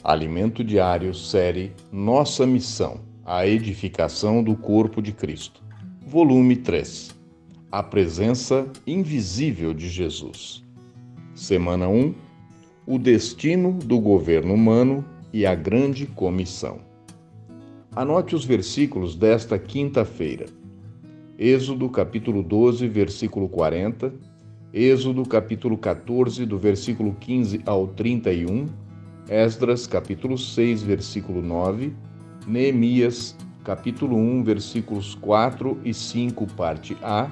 Alimento Diário, série Nossa Missão, a edificação do corpo de Cristo. Volume 3. A presença invisível de Jesus. Semana 1. O destino do governo humano e a grande comissão. Anote os versículos desta quinta-feira. Êxodo capítulo 12, versículo 40. Êxodo capítulo 14, do versículo 15 ao 31. Esdras, capítulo 6, versículo 9, Neemias, capítulo 1, versículos 4 e 5, parte A,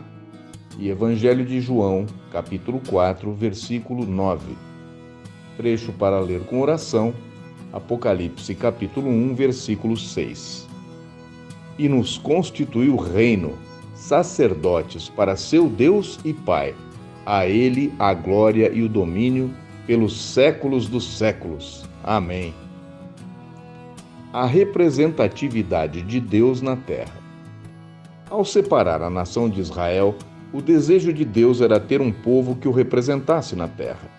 e Evangelho de João, capítulo 4, versículo 9. Trecho para ler com oração, Apocalipse, capítulo 1, versículo 6. E nos constituiu reino, sacerdotes para seu Deus e Pai. A ele a glória e o domínio pelos séculos dos séculos. Amém. A representatividade de Deus na terra. Ao separar a nação de Israel, o desejo de Deus era ter um povo que o representasse na terra.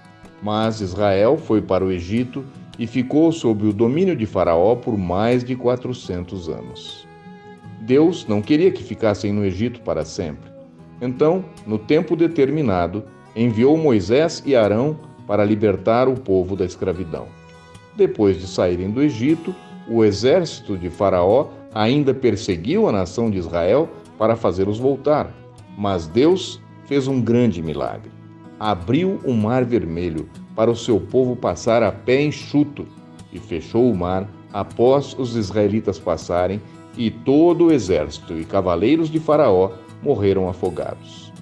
Mas Israel foi para o Egito e ficou sob o domínio de Faraó por mais de 400 anos. Deus não queria que ficassem no Egito para sempre. Então, no tempo determinado, enviou Moisés e Arão para libertar o povo da escravidão. Depois de saírem do Egito, o exército de Faraó ainda perseguiu a nação de Israel para fazê-los voltar. Mas Deus fez um grande milagre. Abriu o Mar Vermelho para o seu povo passar a pé enxuto e fechou o mar após os israelitas passarem, e todo o exército e cavaleiros de Faraó morreram afogados.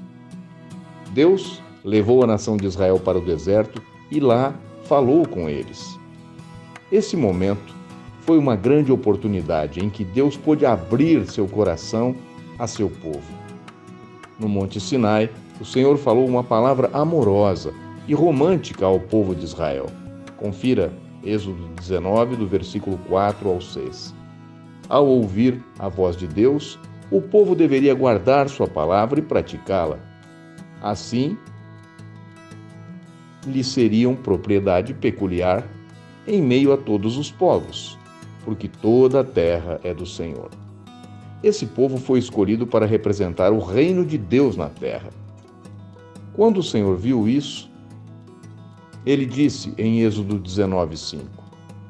Deus levou a nação de Israel para o deserto e lá falou com eles. Esse momento foi uma grande oportunidade em que Deus pôde abrir seu coração a seu povo. No Monte Sinai, o Senhor falou uma palavra amorosa e romântica ao povo de Israel. Confira Êxodo 19, do versículo 4 ao 6. Ao ouvir a voz de Deus, o povo deveria guardar sua palavra e praticá-la. Assim, lhe seriam propriedade peculiar em meio a todos os povos, porque toda a terra é do Senhor. Esse povo foi escolhido para representar o reino de Deus na terra. Quando o Senhor viu isso, ele disse em Êxodo 19:5: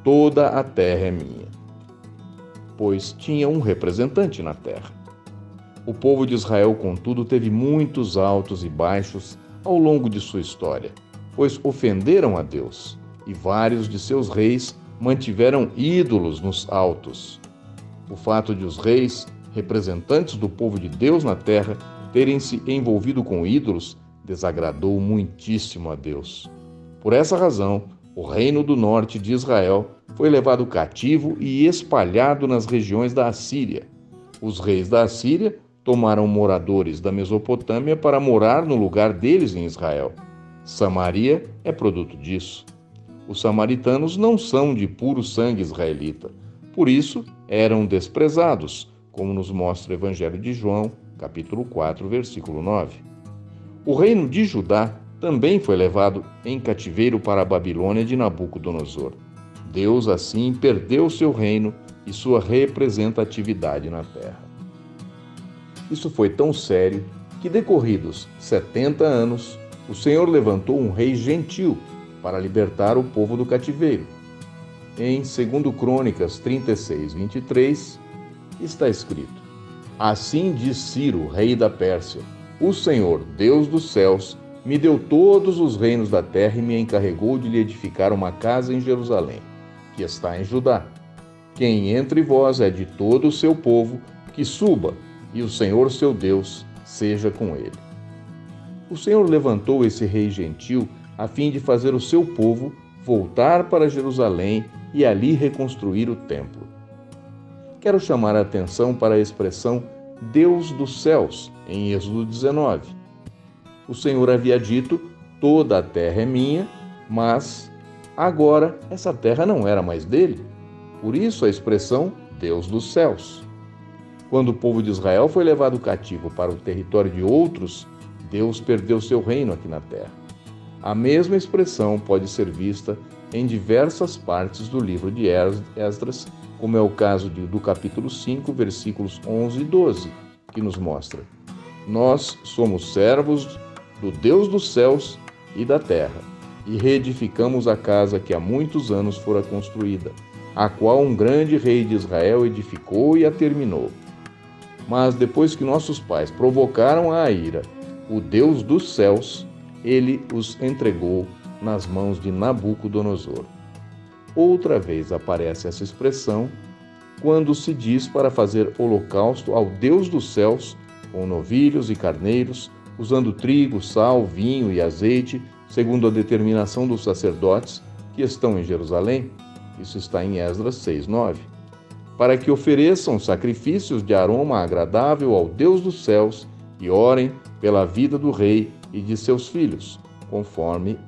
Toda a terra é minha, pois tinha um representante na terra. O povo de Israel, contudo, teve muitos altos e baixos ao longo de sua história, pois ofenderam a Deus, e vários de seus reis mantiveram ídolos nos altos. O fato de os reis, representantes do povo de Deus na terra, terem se envolvido com ídolos, desagradou muitíssimo a Deus. Por essa razão, o reino do norte de Israel foi levado cativo e espalhado nas regiões da Assíria. Os reis da Assíria tomaram moradores da Mesopotâmia para morar no lugar deles em Israel. Samaria é produto disso. Os samaritanos não são de puro sangue israelita, por isso eram desprezados, como nos mostra o Evangelho de João, capítulo 4, versículo 9. O reino de Judá também foi levado em cativeiro para a Babilônia de Nabucodonosor. Deus, assim, perdeu seu reino e sua representatividade na terra. Isso foi tão sério que, decorridos 70 anos, o Senhor levantou um rei gentil para libertar o povo do cativeiro. Em 2 Crônicas 36, 23, está escrito: Assim diz Ciro, rei da Pérsia: O Senhor, Deus dos céus, me deu todos os reinos da terra e me encarregou de lhe edificar uma casa em Jerusalém, que está em Judá. Quem entre vós é de todo o seu povo, que suba, e o Senhor seu Deus seja com ele. O Senhor levantou esse rei gentil a fim de fazer o seu povo voltar para Jerusalém e ali reconstruir o templo. Quero chamar a atenção para a expressão Deus dos céus, em Êxodo 19. O Senhor havia dito: toda a terra é minha, mas agora essa terra não era mais dele. Por isso a expressão Deus dos céus. Quando o povo de Israel foi levado cativo para o território de outros, Deus perdeu seu reino aqui na terra. A mesma expressão pode ser vista em diversas partes do livro de Esdras, como é o caso do capítulo 5, versículos 11 e 12, que nos mostra: nós somos servos do Deus dos céus e da terra, e reedificamos a casa que há muitos anos fora construída, a qual um grande rei de Israel edificou e a terminou. Mas depois que nossos pais provocaram a ira, o Deus dos céus, ele os entregou nas mãos de Nabucodonosor. Outra vez aparece essa expressão quando se diz para fazer holocausto ao Deus dos céus, com novilhos e carneiros, usando trigo, sal, vinho e azeite, segundo a determinação dos sacerdotes que estão em Jerusalém. Isso está em Esdras 6:9. Para que ofereçam sacrifícios de aroma agradável ao Deus dos céus e orem pela vida do rei e de seus filhos, conforme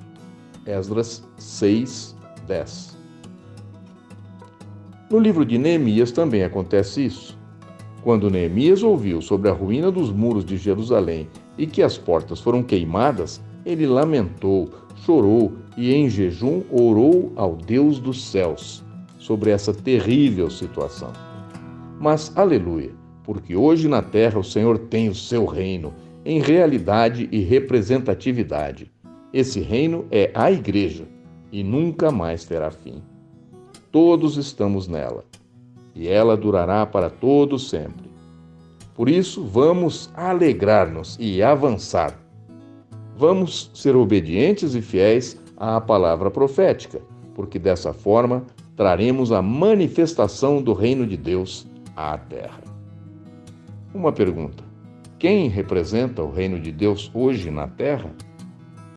Esdras 6:10. No livro de Neemias também acontece isso. Quando Neemias ouviu sobre a ruína dos muros de Jerusalém e que as portas foram queimadas, ele lamentou, chorou e em jejum orou ao Deus dos céus sobre essa terrível situação. Mas, aleluia, porque hoje na terra o Senhor tem o seu reino, em realidade e representatividade. Esse reino é a Igreja e nunca mais terá fim. Todos estamos nela, e ela durará para todo sempre. Por isso, vamos alegrar-nos e avançar. Vamos ser obedientes e fiéis à palavra profética, porque dessa forma traremos a manifestação do reino de Deus à terra. Uma pergunta: quem representa o reino de Deus hoje na terra?